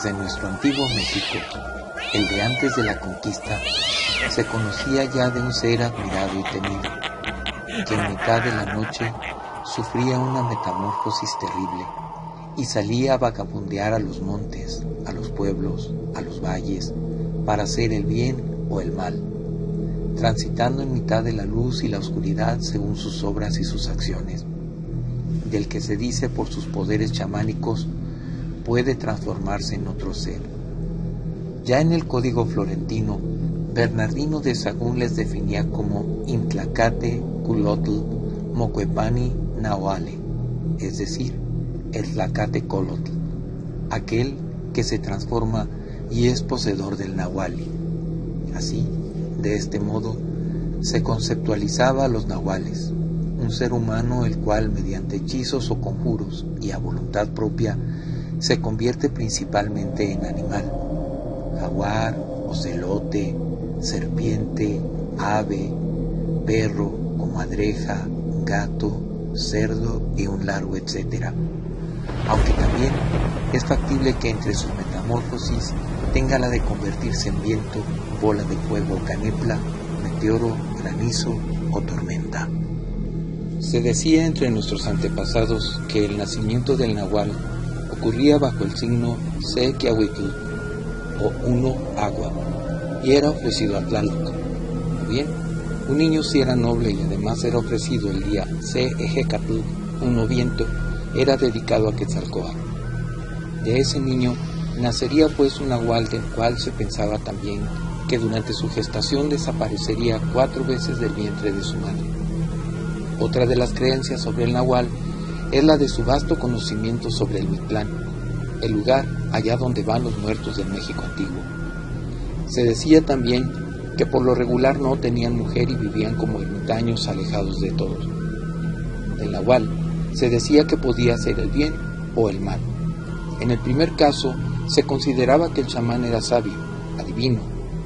Desde nuestro antiguo México, el de antes de la conquista, se conocía ya de un ser admirado y temido, que en mitad de la noche sufría una metamorfosis terrible y salía a vagabundear a los montes, a los pueblos, a los valles, para hacer el bien o el mal, transitando en mitad de la luz y la oscuridad según sus obras y sus acciones, del que se dice por sus poderes chamánicos puede transformarse en otro ser. Ya en el Código Florentino, Bernardino de Sahagún les definía como Intlacate Culotl Mocuepani Nahuale, es decir, el Tlacate-Colotl, aquel que se transforma y es poseedor del Nahuali. Así, de este modo, se conceptualizaba a los nahuales, un ser humano el cual mediante hechizos o conjuros y a voluntad propia se convierte principalmente en animal, jaguar, ocelote, serpiente, ave, perro, comadreja, gato, cerdo y un largo etcétera. Aunque también es factible que entre sus metamorfosis tenga la de convertirse en viento, bola de fuego, canepla, meteoro, granizo o tormenta. Se decía entre nuestros antepasados que el nacimiento del nahual ocurría bajo el signo Sequiahuitl o uno agua y era ofrecido a Tlaloc. O bien, un niño si era noble y además era ofrecido el día Ejecatl, uno viento, era dedicado a Quetzalcóatl. De ese niño nacería pues un nahual del cual se pensaba también que durante su gestación desaparecería 4 veces del vientre de su madre. Otra de las creencias sobre el nahual es la de su vasto conocimiento sobre el Mictlán, el lugar allá donde van los muertos del México antiguo. Se decía también que por lo regular no tenían mujer y vivían como ermitaños alejados de todos. Del nahual se decía que podía hacer el bien o el mal. En el primer caso, se consideraba que el chamán era sabio, adivino,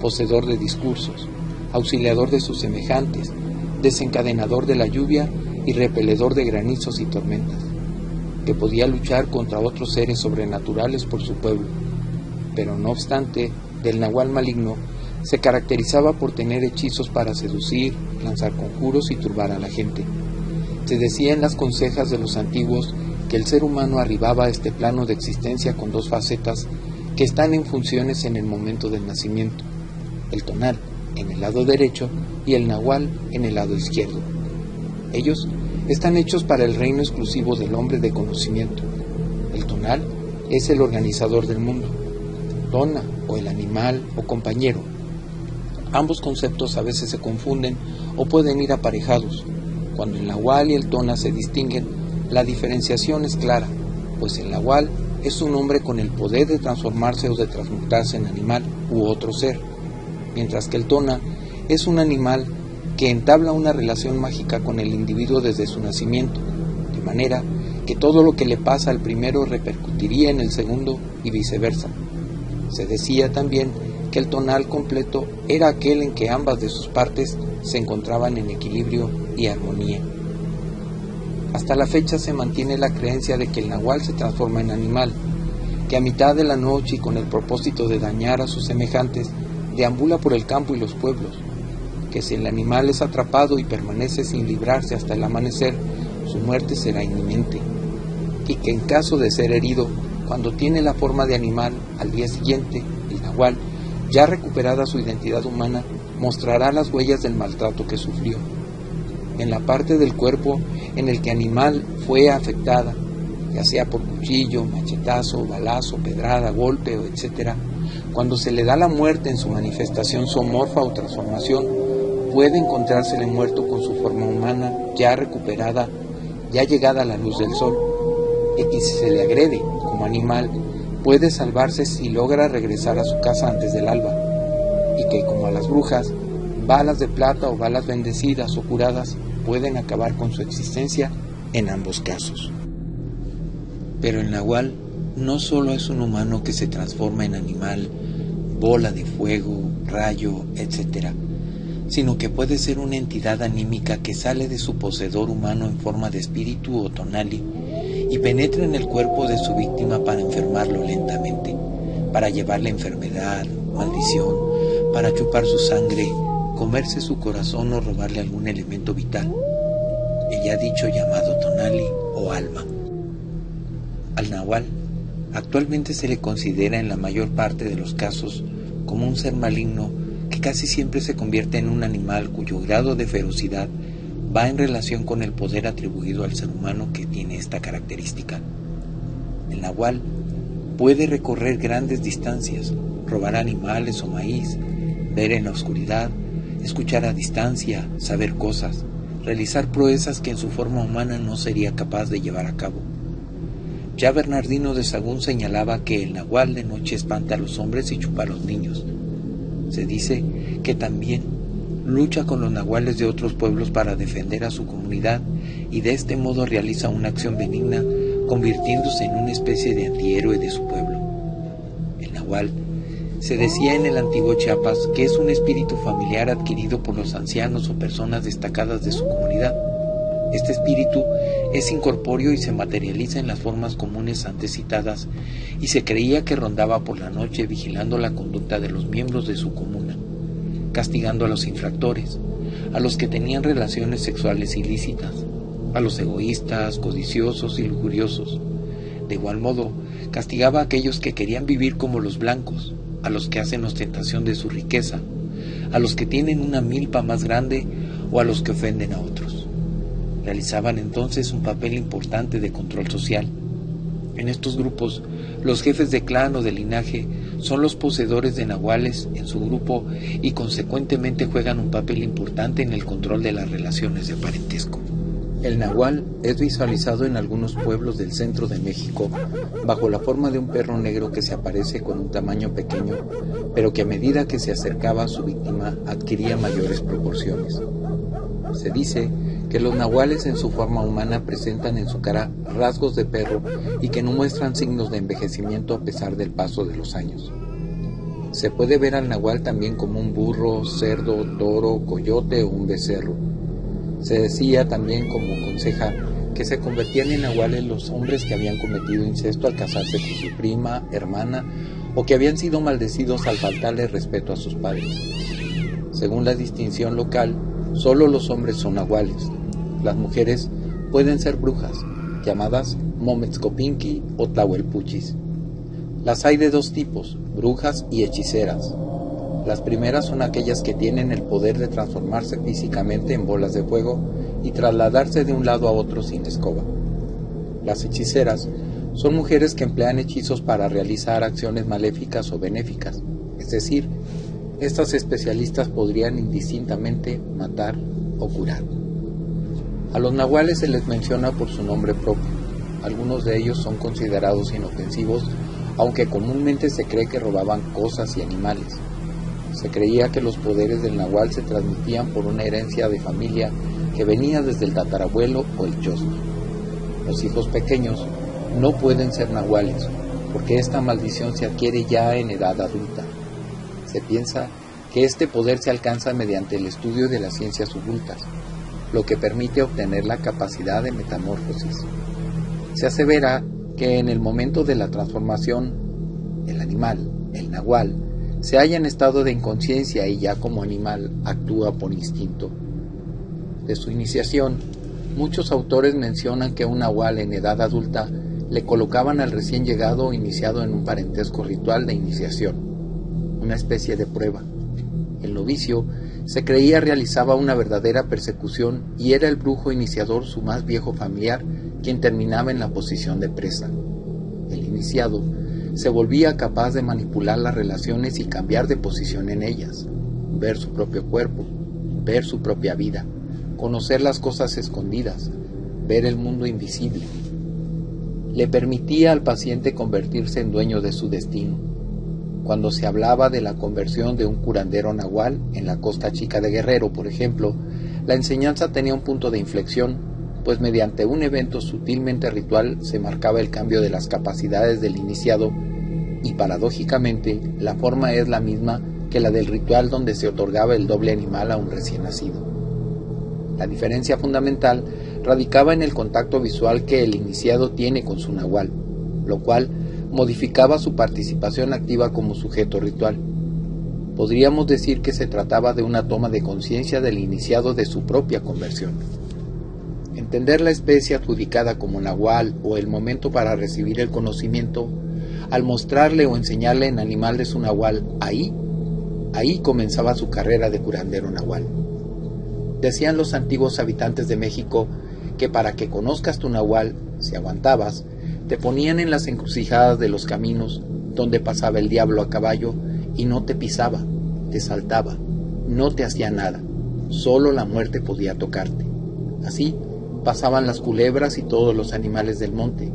poseedor de discursos, auxiliador de sus semejantes, desencadenador de la lluvia y repeledor de granizos y tormentas, que podía luchar contra otros seres sobrenaturales por su pueblo. Pero no obstante, del nahual maligno se caracterizaba por tener hechizos para seducir, lanzar conjuros y turbar a la gente. Se decía en las consejas de los antiguos que el ser humano arribaba a este plano de existencia con 2 facetas que están en funciones en el momento del nacimiento, el tonal en el lado derecho y el nahual en el lado izquierdo. Ellos están hechos para el reino exclusivo del hombre de conocimiento. El tonal es el organizador del mundo, tona o el animal o compañero. Ambos conceptos a veces se confunden o pueden ir aparejados. Cuando el nahual y el tona se distinguen, la diferenciación es clara, pues el nahual es un hombre con el poder de transformarse o de transmutarse en animal u otro ser, mientras que el tona es un animal que entabla una relación mágica con el individuo desde su nacimiento, de manera que todo lo que le pasa al primero repercutiría en el segundo y viceversa. Se decía también que el tonal completo era aquel en que ambas de sus partes se encontraban en equilibrio y armonía. Hasta la fecha se mantiene la creencia de que el nahual se transforma en animal, que a mitad de la noche y con el propósito de dañar a sus semejantes, deambula por el campo y los pueblos, que si el animal es atrapado y permanece sin librarse hasta el amanecer, su muerte será inminente, y que en caso de ser herido, cuando tiene la forma de animal, al día siguiente, el nahual, ya recuperada su identidad humana, mostrará las huellas del maltrato que sufrió. En la parte del cuerpo en el que animal fue afectada, ya sea por cuchillo, machetazo, balazo, pedrada, golpe, etc., cuando se le da la muerte en su manifestación zoomorfa o transformación, puede encontrársele muerto con su forma humana ya recuperada, ya llegada a la luz del sol, y si se le agrede como animal, puede salvarse si logra regresar a su casa antes del alba, y que como a las brujas, balas de plata o balas bendecidas o curadas pueden acabar con su existencia en ambos casos. Pero el nahual no solo es un humano que se transforma en animal, bola de fuego, rayo, etc., sino que puede ser una entidad anímica que sale de su poseedor humano en forma de espíritu o tonali y penetra en el cuerpo de su víctima para enfermarlo lentamente, para llevarle enfermedad, maldición, para chupar su sangre, comerse su corazón o robarle algún elemento vital, el ya dicho llamado tonali o alma. Al nahual actualmente se le considera en la mayor parte de los casos como un ser maligno que casi siempre se convierte en un animal cuyo grado de ferocidad va en relación con el poder atribuido al ser humano que tiene esta característica. El nahual puede recorrer grandes distancias, robar animales o maíz, ver en la oscuridad, escuchar a distancia, saber cosas, realizar proezas que en su forma humana no sería capaz de llevar a cabo. Ya Bernardino de Sahagún señalaba que el nahual de noche espanta a los hombres y chupa a los niños. Se dice que también lucha con los nahuales de otros pueblos para defender a su comunidad y de este modo realiza una acción benigna, convirtiéndose en una especie de antihéroe de su pueblo. El nahual se decía en el antiguo Chiapas que es un espíritu familiar adquirido por los ancianos o personas destacadas de su comunidad. Este espíritu es incorpóreo y se materializa en las formas comunes antes citadas, y se creía que rondaba por la noche vigilando la conducta de los miembros de su comuna, castigando a los infractores, a los que tenían relaciones sexuales ilícitas, a los egoístas, codiciosos y lujuriosos. De igual modo, castigaba a aquellos que querían vivir como los blancos, a los que hacen ostentación de su riqueza, a los que tienen una milpa más grande o a los que ofenden a otros. Realizaban entonces un papel importante de control social. En estos grupos, los jefes de clan o de linaje son los poseedores de nahuales en su grupo y consecuentemente juegan un papel importante en el control de las relaciones de parentesco. El nahual es visualizado en algunos pueblos del centro de México bajo la forma de un perro negro que se aparece con un tamaño pequeño, pero que a medida que se acercaba a su víctima adquiría mayores proporciones. Se dice que los nahuales en su forma humana presentan en su cara rasgos de perro y que no muestran signos de envejecimiento a pesar del paso de los años. Se puede ver al nahual también como un burro, cerdo, toro, coyote o un becerro. Se decía también como conseja que se convertían en nahuales los hombres que habían cometido incesto al casarse con su prima, hermana, o que habían sido maldecidos al faltarle respeto a sus padres. Según la distinción local, solo los hombres son nahuales. Las mujeres pueden ser brujas, llamadas Mometzcopinqui o Tlahuelpuchis. Las hay de dos tipos, brujas y hechiceras. Las primeras son aquellas que tienen el poder de transformarse físicamente en bolas de fuego y trasladarse de un lado a otro sin escoba. Las hechiceras son mujeres que emplean hechizos para realizar acciones maléficas o benéficas, es decir, estas especialistas podrían indistintamente matar o curar. A los nahuales se les menciona por su nombre propio. Algunos de ellos son considerados inofensivos, aunque comúnmente se cree que robaban cosas y animales. Se creía que los poderes del nahual se transmitían por una herencia de familia que venía desde el tatarabuelo o el chosno. Los hijos pequeños no pueden ser nahuales, porque esta maldición se adquiere ya en edad adulta. Se piensa que este poder se alcanza mediante el estudio de las ciencias ocultas, lo que permite obtener la capacidad de metamorfosis. Se asevera que en el momento de la transformación, el animal, el nahual, se halla en estado de inconsciencia y ya como animal actúa por instinto. De su iniciación, muchos autores mencionan que a un nahual en edad adulta le colocaban al recién llegado iniciado en un parentesco ritual de iniciación, una especie de prueba. El novicio se creía realizaba una verdadera persecución y era el brujo iniciador su más viejo familiar quien terminaba en la posición de presa. El iniciado se volvía capaz de manipular las relaciones y cambiar de posición en ellas, ver su propio cuerpo, ver su propia vida, conocer las cosas escondidas, ver el mundo invisible. Le permitía al paciente convertirse en dueño de su destino. Cuando se hablaba de la conversión de un curandero nahual en la Costa Chica de Guerrero, por ejemplo, la enseñanza tenía un punto de inflexión, pues mediante un evento sutilmente ritual se marcaba el cambio de las capacidades del iniciado y paradójicamente la forma es la misma que la del ritual donde se otorgaba el doble animal a un recién nacido. La diferencia fundamental radicaba en el contacto visual que el iniciado tiene con su nahual, lo cual modificaba su participación activa como sujeto ritual. Podríamos decir que se trataba de una toma de conciencia del iniciado de su propia conversión. Entender la especie adjudicada como nahual o el momento para recibir el conocimiento, al mostrarle o enseñarle en animal de su nahual, ahí comenzaba su carrera de curandero nahual. Decían los antiguos habitantes de México que para que conozcas tu nahual, si aguantabas, te ponían en las encrucijadas de los caminos donde pasaba el diablo a caballo y no te pisaba, te saltaba, no te hacía nada, solo la muerte podía tocarte. Así pasaban las culebras y todos los animales del monte,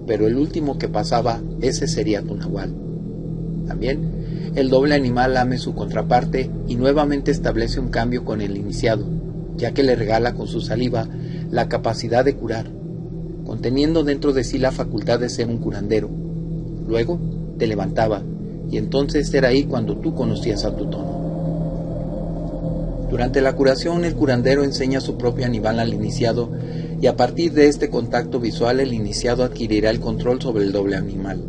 pero el último que pasaba, ese sería tu nahual. También, el doble animal lame su contraparte y nuevamente establece un cambio con el iniciado, ya que le regala con su saliva la capacidad de curar, conteniendo dentro de sí la facultad de ser un curandero. Luego te levantaba, y entonces era ahí cuando tú conocías a tu tono. Durante la curación, el curandero enseña su propio animal al iniciado, y a partir de este contacto visual el iniciado adquirirá el control sobre el doble animal.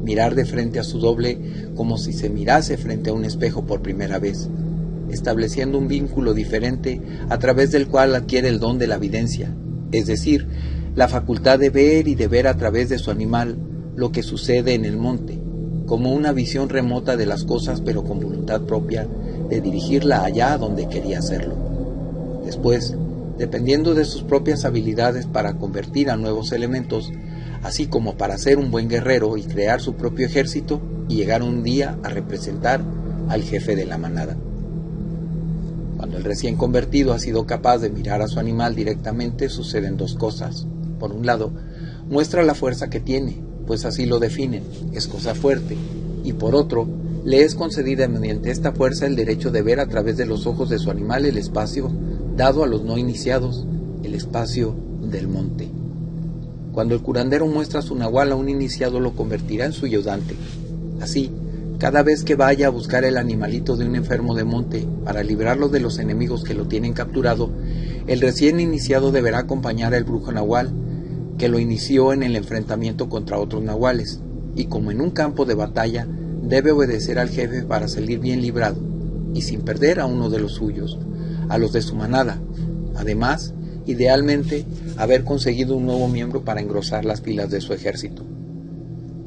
Mirar de frente a su doble como si se mirase frente a un espejo por primera vez, estableciendo un vínculo diferente a través del cual adquiere el don de la videncia, es decir, la facultad de ver y de ver a través de su animal lo que sucede en el monte, como una visión remota de las cosas pero con voluntad propia de dirigirla allá donde quería hacerlo. Después, dependiendo de sus propias habilidades para convertir a nuevos elementos, así como para ser un buen guerrero y crear su propio ejército y llegar un día a representar al jefe de la manada. Cuando el recién convertido ha sido capaz de mirar a su animal directamente, suceden dos cosas. Por un lado, muestra la fuerza que tiene, pues así lo definen, es cosa fuerte, y por otro, le es concedida mediante esta fuerza el derecho de ver a través de los ojos de su animal el espacio dado a los no iniciados, el espacio del monte. Cuando el curandero muestra su nahual a un iniciado, lo convertirá en su ayudante. Así, cada vez que vaya a buscar el animalito de un enfermo de monte para librarlo de los enemigos que lo tienen capturado, el recién iniciado deberá acompañar al brujo nahual, que lo inició en el enfrentamiento contra otros nahuales, y como en un campo de batalla, debe obedecer al jefe para salir bien librado, y sin perder a uno de los suyos, a los de su manada. Además, idealmente, haber conseguido un nuevo miembro para engrosar las filas de su ejército.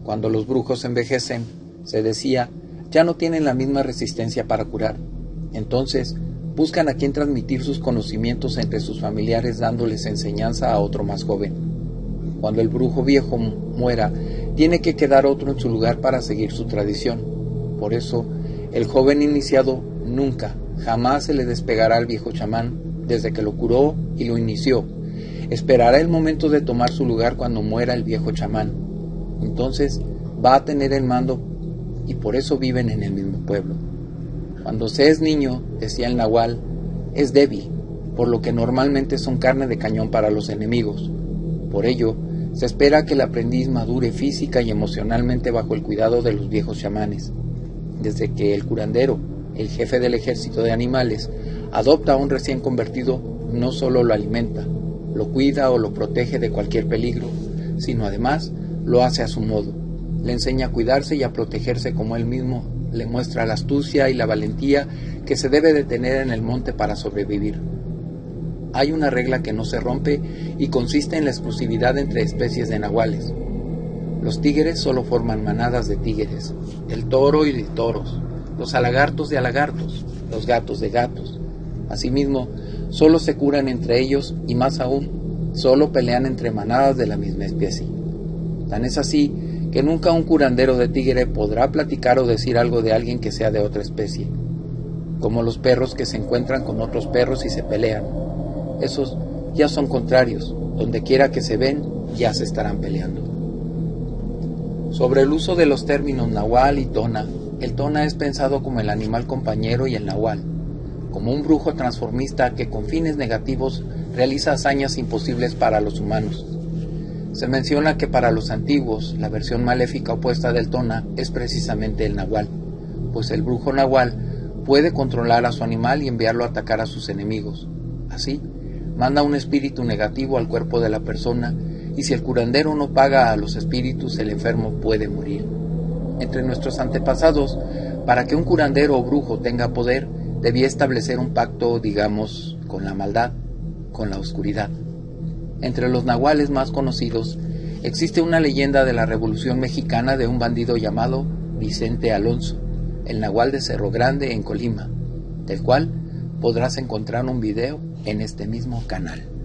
Cuando los brujos envejecen, se decía, ya no tienen la misma resistencia para curar. Entonces, buscan a quien transmitir sus conocimientos entre sus familiares dándoles enseñanza a otro más joven. Cuando el brujo viejo muera, tiene que quedar otro en su lugar para seguir su tradición. Por eso, el joven iniciado nunca, jamás se le despegará al viejo chamán desde que lo curó y lo inició. Esperará el momento de tomar su lugar cuando muera el viejo chamán. Entonces va a tener el mando y por eso viven en el mismo pueblo. Cuando se es niño, decía el nahual, es débil, por lo que normalmente son carne de cañón para los enemigos. Por ello, se espera que el aprendiz madure física y emocionalmente bajo el cuidado de los viejos chamanes. Desde que el curandero, el jefe del ejército de animales, adopta a un recién convertido, no solo lo alimenta, lo cuida o lo protege de cualquier peligro, sino además lo hace a su modo. Le enseña a cuidarse y a protegerse como él mismo, le muestra la astucia y la valentía que se debe de tener en el monte para sobrevivir. Hay una regla que no se rompe y consiste en la exclusividad entre especies de nahuales. Los tigres solo forman manadas de tigres, el toro y de toros, los alagartos de alagartos, los gatos de gatos. Asimismo, solo se curan entre ellos y más aún, solo pelean entre manadas de la misma especie. Tan es así que nunca un curandero de tigre podrá platicar o decir algo de alguien que sea de otra especie, como los perros que se encuentran con otros perros y se pelean. Esos ya son contrarios, donde quiera que se ven, ya se estarán peleando. Sobre el uso de los términos nahual y tona, el tona es pensado como el animal compañero y el nahual, como un brujo transformista que con fines negativos realiza hazañas imposibles para los humanos. Se menciona que para los antiguos, la versión maléfica opuesta del tona es precisamente el nahual, pues el brujo nahual puede controlar a su animal y enviarlo a atacar a sus enemigos. Así, manda un espíritu negativo al cuerpo de la persona y si el curandero no paga a los espíritus, el enfermo puede morir. Entre nuestros antepasados, para que un curandero o brujo tenga poder, debía establecer un pacto, digamos, con la maldad, con la oscuridad. Entre los nahuales más conocidos, existe una leyenda de la Revolución Mexicana de un bandido llamado Vicente Alonso, el nahual de Cerro Grande en Colima, del cual podrás encontrar un video en este mismo canal.